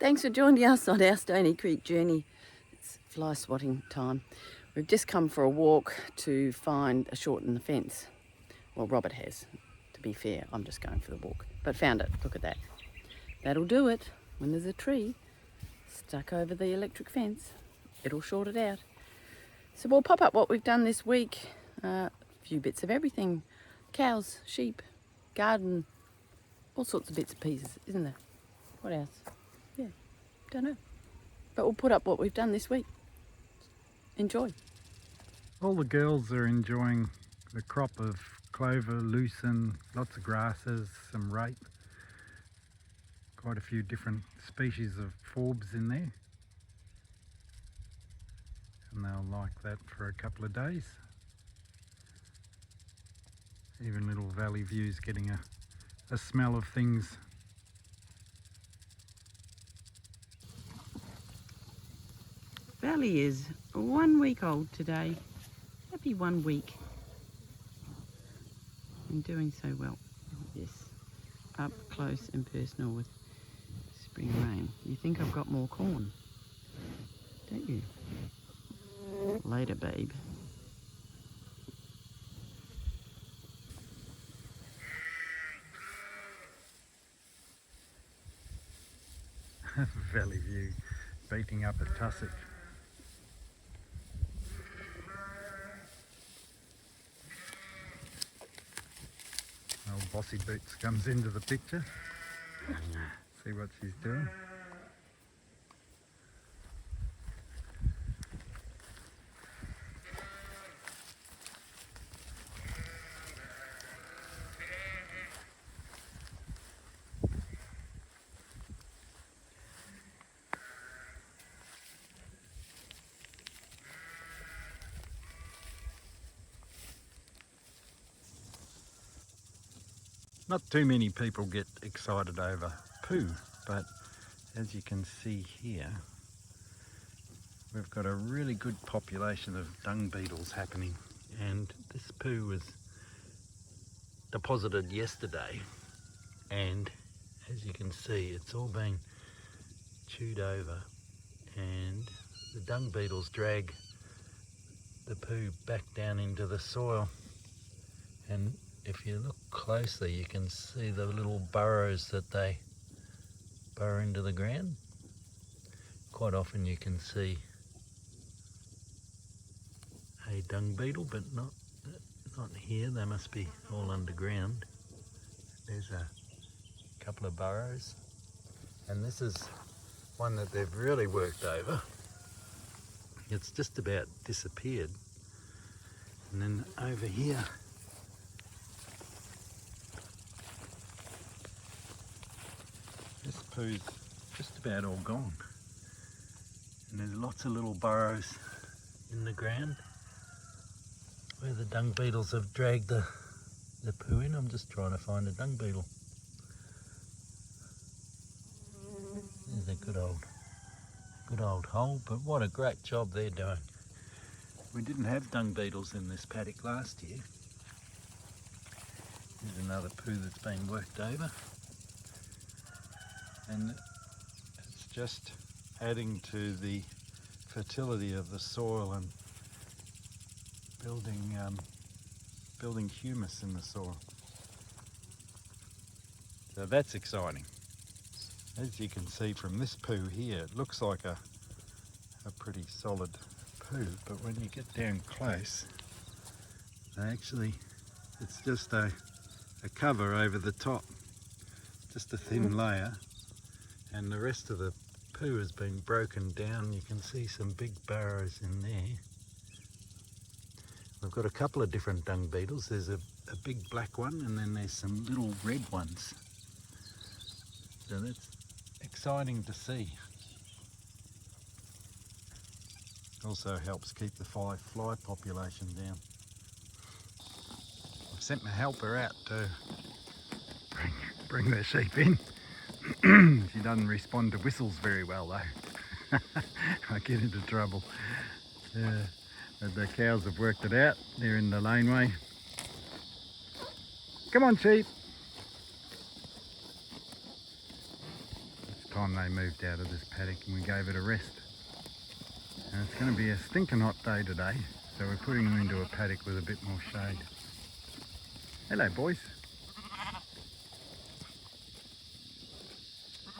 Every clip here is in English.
Thanks for joining us on our Stony Creek journey. It's fly swatting time. We've just come for a walk to find a short in the fence. Well, Robert has, to be fair. I'm just going for the walk. But found it. Look at that. That'll do it. When there's a tree stuck over the electric fence, it'll short it out. So we'll pop up what we've done this week. A few bits of everything. Cows, sheep, garden, all sorts of bits and pieces, isn't there? What else? Yeah, don't know. But we'll put up what we've done this week. Enjoy. All the girls are enjoying the crop of clover, lucerne, lots of grasses, some rape. Quite a few different species of forbs in there. And they'll like that for a couple of days. Even little Valley View's getting a smell of things. Valley is 1 week old today. Happy 1 week. And doing so well. Yes, up close and personal with spring rain. You think I've got more corn, don't you? Later, babe. Valley View beating up a tussock. Old Bossy Boots comes into the picture. See what she's doing. Not too many people get excited over poo, but as you can see here, we've got a really good population of dung beetles happening, and this poo was deposited yesterday, and as you can see, it's all been chewed over, and the dung beetles drag the poo back down into the soil. And if you look closely, you can see the little burrows that they burrow into the ground. Quite often you can see a dung beetle, but not here. They must be all underground. There's a couple of burrows, and this is one that they've really worked over. It's just about disappeared. And then over here, this poo's just about all gone. And there's lots of little burrows in the ground where the dung beetles have dragged the poo in. I'm just trying to find a dung beetle. There's a good old hole, but what a great job they're doing. We didn't have dung beetles in this paddock last year. Here's another poo that's been worked over. And it's just adding to the fertility of the soil and building humus in the soil. So that's exciting. As you can see from this poo here, it looks like a pretty solid poo, but when you get down close, it's just a cover over the top, just a thin layer. And the rest of the poo has been broken down. You can see some big burrows in there. We've got a couple of different dung beetles. There's a big black one, and then there's some little red ones. So that's exciting to see. Also helps keep the fly population down. I've sent my helper out to bring the sheep in. She doesn't respond to whistles very well though. I get into trouble. But the cows have worked it out. They're in the laneway. Come on, sheep. time they moved out of this paddock and we gave it a rest. And it's going to be a stinking hot day today, so we're putting them into a paddock with a bit more shade. Hello boys.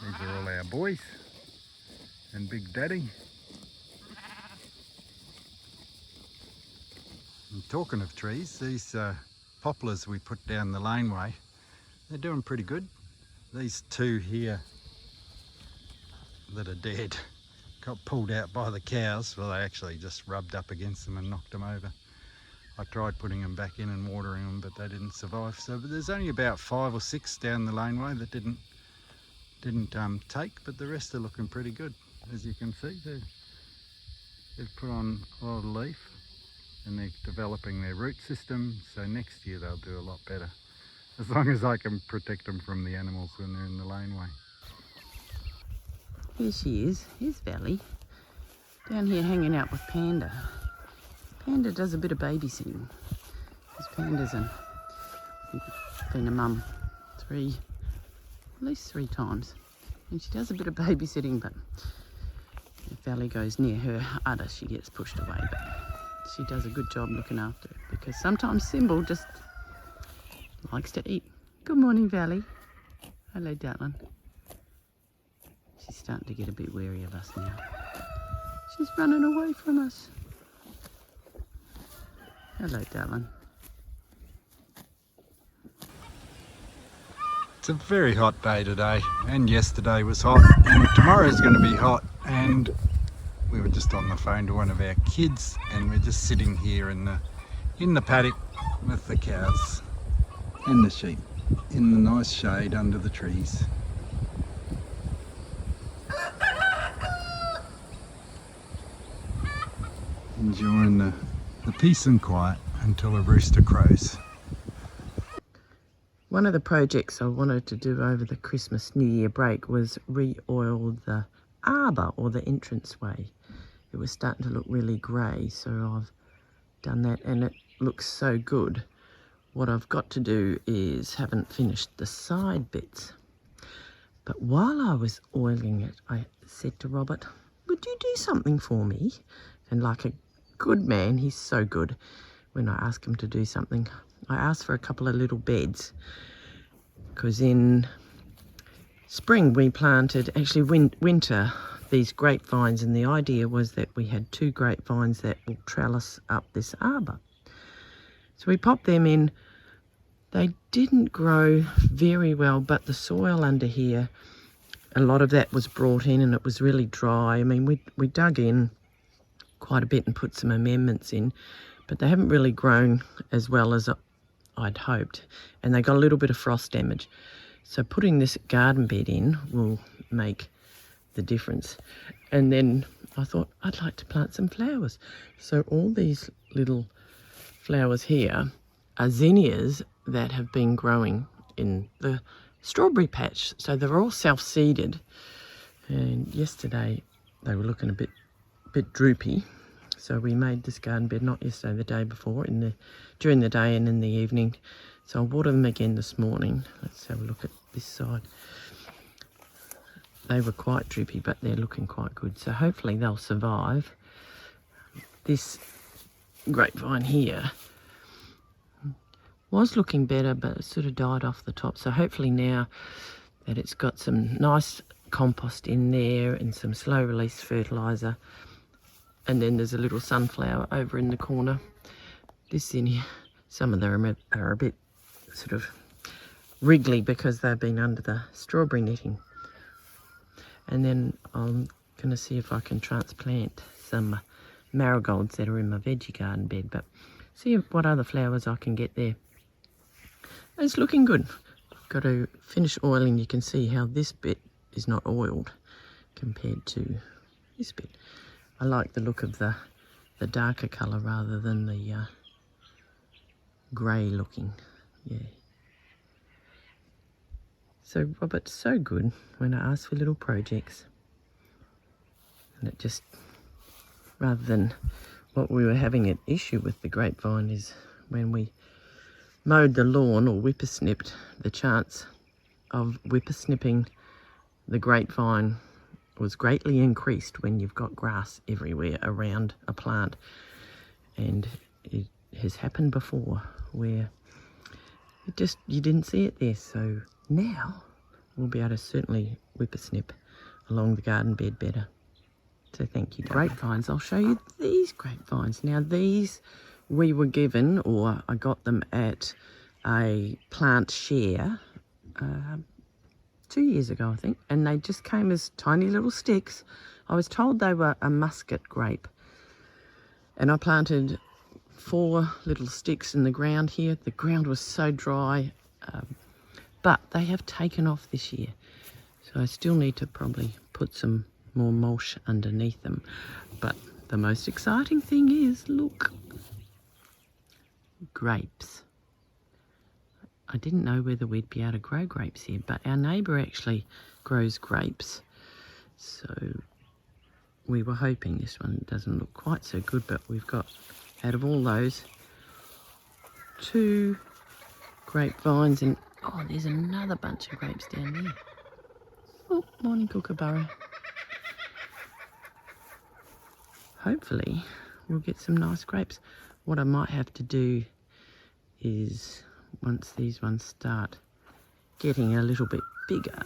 These are all our boys and Big Daddy. And talking of trees, these poplars we put down the laneway, they're doing pretty good. These two here that are dead got pulled out by the cows. Well, they actually just rubbed up against them and knocked them over. I tried putting them back in and watering them, but they didn't survive. So but there's only about 5 or 6 down the laneway that didn't take, but the rest are looking pretty good. As you can see, they've put on a lot of leaf and they're developing their root system, so next year they'll do a lot better, as long as I can protect them from the animals when they're in the laneway. Here she is. Here's Valley, down here hanging out with Panda. Panda does a bit of babysitting, because Panda's been a mum at least three times, and she does a bit of babysitting, but if Valley goes near her udder, she gets pushed away, but she does a good job looking after it, because sometimes Symbol just likes to eat. Good morning, Valley. Hello, Declan. She's starting to get a bit wary of us now. She's running away from us. Hello, Declan. It's a very hot day today, and yesterday was hot, and tomorrow's going to be hot. And we were just on the phone to one of our kids, and we're just sitting here in the paddock with the cows and the sheep in the nice shade under the trees. Enjoying the peace and quiet until a rooster crows. One of the projects I wanted to do over the Christmas New Year break was re-oil the arbour, or the entranceway. It was starting to look really grey, so I've done that and it looks so good. What I've got to do is, haven't finished the side bits. But while I was oiling it, I said to Robert, would you do something for me? And like a good man, he's so good, when I ask him to do something, I asked for a couple of little beds, because in spring we planted, actually winter, these grapevines, and the idea was that we had 2 grapevines that will trellis up this arbour. So we popped them in. They didn't grow very well, but the soil under here, a lot of that was brought in and it was really dry. I mean, we dug in quite a bit and put some amendments in, but they haven't really grown as well as I'd hoped, and they got a little bit of frost damage. So putting this garden bed in will make the difference. And then I thought I'd like to plant some flowers. So all these little flowers here are zinnias that have been growing in the strawberry patch. So they're all self-seeded, and yesterday they were looking a bit droopy. So we made this garden bed, not yesterday, the day before, during the day and in the evening. So I'll water them again this morning. Let's have a look at this side. They were quite droopy, but they're looking quite good. So hopefully they'll survive. This grapevine here was looking better, but it sort of died off the top. So hopefully now that it's got some nice compost in there and some slow release fertiliser, and then there's a little sunflower over in the corner. This in here, some of them are a bit sort of wriggly because they've been under the strawberry netting. And then I'm going to see if I can transplant some marigolds that are in my veggie garden bed, but see what other flowers I can get there. It's looking good. I've got to finish oiling. You can see how this bit is not oiled compared to this bit. I like the look of the darker colour rather than the grey looking. Yeah. So Robert's so good when I ask for little projects. And it just, rather than what we were having an issue with the grapevine is when we mowed the lawn or whippersnipped, the chance of whippersnipping the grapevine was greatly increased when you've got grass everywhere around a plant. And it has happened before where you didn't see it there. So now we'll be able to certainly whippersnip along the garden bed better. So thank you, Darren. Grapevines, I'll show you these grapevines. Now these we were given, or I got them at a plant share 2 years ago, I think, and they just came as tiny little sticks. I was told they were a muscat grape, and I planted 4 little sticks in the ground here. The ground was so dry, but they have taken off this year, so I still need to probably put some more mulch underneath them. But the most exciting thing is, look, grapes. I didn't know whether we'd be able to grow grapes here, but our neighbour actually grows grapes. So we were hoping. This one doesn't look quite so good, but we've got, out of all those, 2 grapevines, and oh, there's another bunch of grapes down there. Oh, morning kookaburra. Hopefully we'll get some nice grapes. What I might have to do is, once these ones start getting a little bit bigger,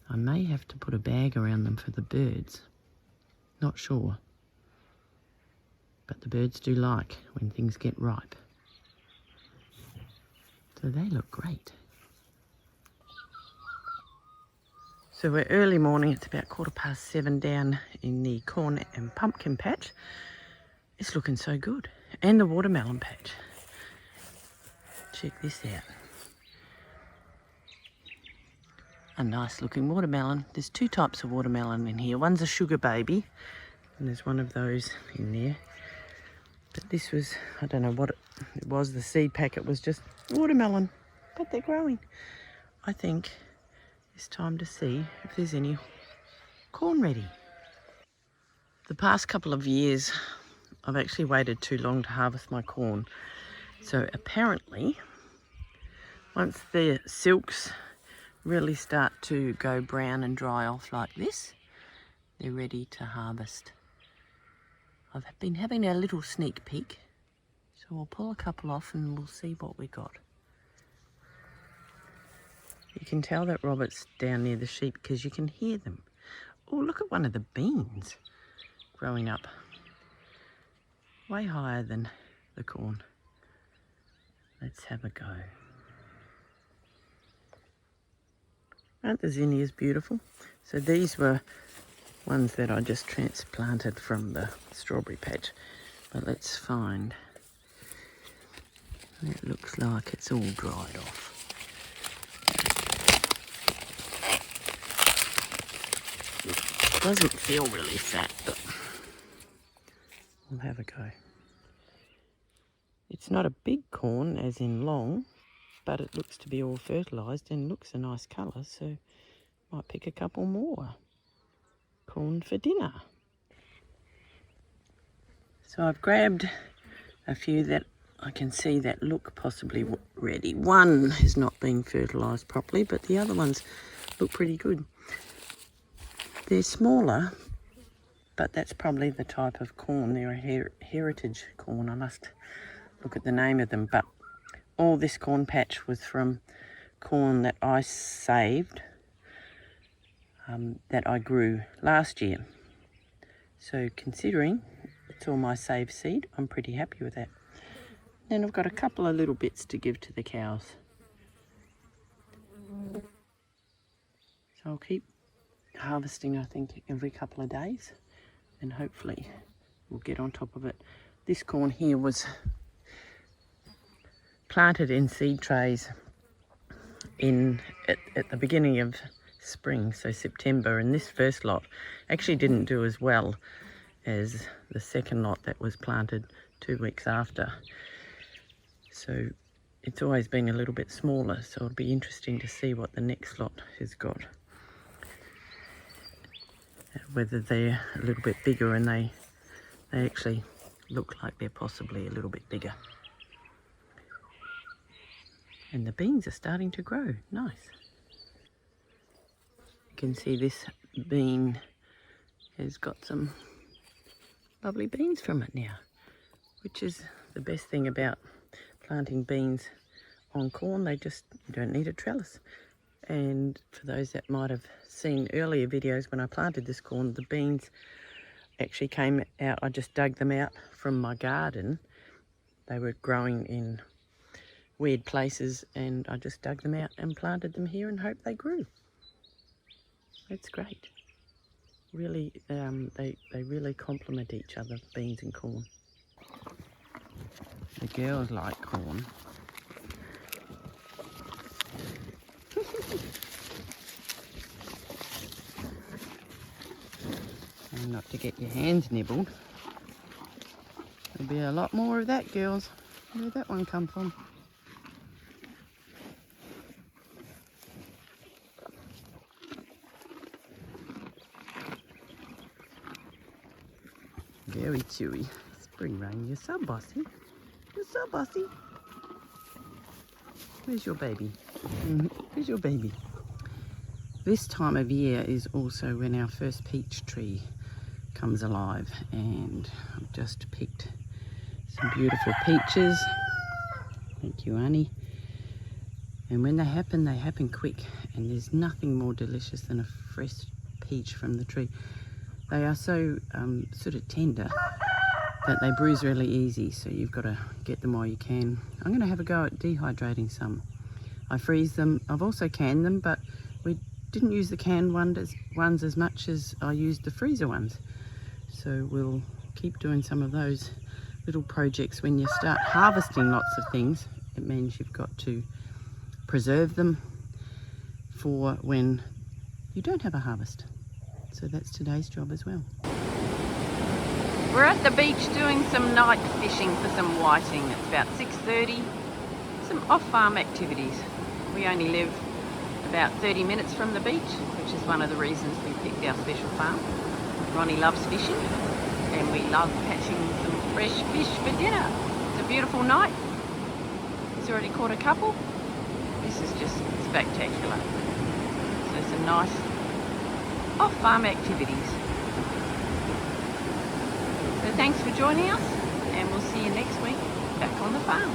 I may have to put a bag around them for the birds. Not sure. But the birds do like when things get ripe. So they look great. So we're early morning, it's about 7:15 down in the corn and pumpkin patch. It's looking so good. And the watermelon patch. Check this out. A nice looking watermelon. There's 2 types of watermelon in here. One's a sugar baby, and there's one of those in there. But this was, I don't know what it was, the seed packet was just watermelon, but they're growing. I think it's time to see if there's any corn ready. The past couple of years, I've actually waited too long to harvest my corn. So apparently, once the silks really start to go brown and dry off like this, they're ready to harvest. I've been having a little sneak peek, so we'll pull a couple off and we'll see what we got. You can tell that Robert's down near the sheep because you can hear them. Oh, look at one of the beans growing up, way higher than the corn. Let's have a go. Aren't the zinnias beautiful? So these were ones that I just transplanted from the strawberry patch. But let's find. It looks like it's all dried off. It doesn't feel really fat, but we'll have a go. It's not a big corn, as in long, but it looks to be all fertilised and looks a nice colour, so might pick a couple more. Corn for dinner. So I've grabbed a few that I can see that look possibly ready. One is not being fertilised properly, but the other ones look pretty good. They're smaller, but that's probably the type of corn. They're a heritage corn. I must look at the name of them, but all this corn patch was from corn that I saved, that I grew last year. So considering it's all my saved seed, I'm pretty happy with that. Then I've got a couple of little bits to give to the cows. So I'll keep harvesting, I think, every couple of days, and hopefully we'll get on top of it. This corn here was planted in seed trays at the beginning of spring, so September, and this first lot actually didn't do as well as the second lot that was planted 2 weeks after. So it's always been a little bit smaller, so it'll be interesting to see what the next lot has got. Whether they're a little bit bigger, and they actually look like they're possibly a little bit bigger. And the beans are starting to grow. Nice. can see this bean has got some lovely beans from it now, which is the best thing about planting beans on corn. You don't need a trellis. And for those that might have seen earlier videos when I planted this corn, the beans actually came out. I just dug them out from my garden. They were growing in weird places, and I just dug them out and planted them here and hope they grew. It's great. Really, they really complement each other, beans and corn. The girls like corn. And not to get your hands nibbled. There'll be a lot more of that, girls. Where'd that one come from? Very chewy. Spring rain, you're so bossy. You're so bossy. Where's your baby? Where's your baby? This time of year is also when our first peach tree comes alive, and I've just picked some beautiful peaches. Thank you, Annie. And when they happen quick, and there's nothing more delicious than a fresh peach from the tree. They are so sort of tender that they bruise really easy, so you've got to get them while you can. I'm going to have a go at dehydrating some. I freeze them. I've also canned them, but we didn't use the canned ones as much as I used the freezer ones. So we'll keep doing some of those little projects. When you start harvesting lots of things, it means you've got to preserve them for when you don't have a harvest. So that's today's job as well. We're at the beach doing some night fishing for some whiting. It's about 6:30. Some off-farm activities. We only live about 30 minutes from the beach, which is one of the reasons we picked our special farm. Ronnie loves fishing, and we love catching some fresh fish for dinner. It's a beautiful night. He's already caught a couple. This is just spectacular. So some nice off-farm activities. So thanks for joining us, and we'll see you next week back on the farm.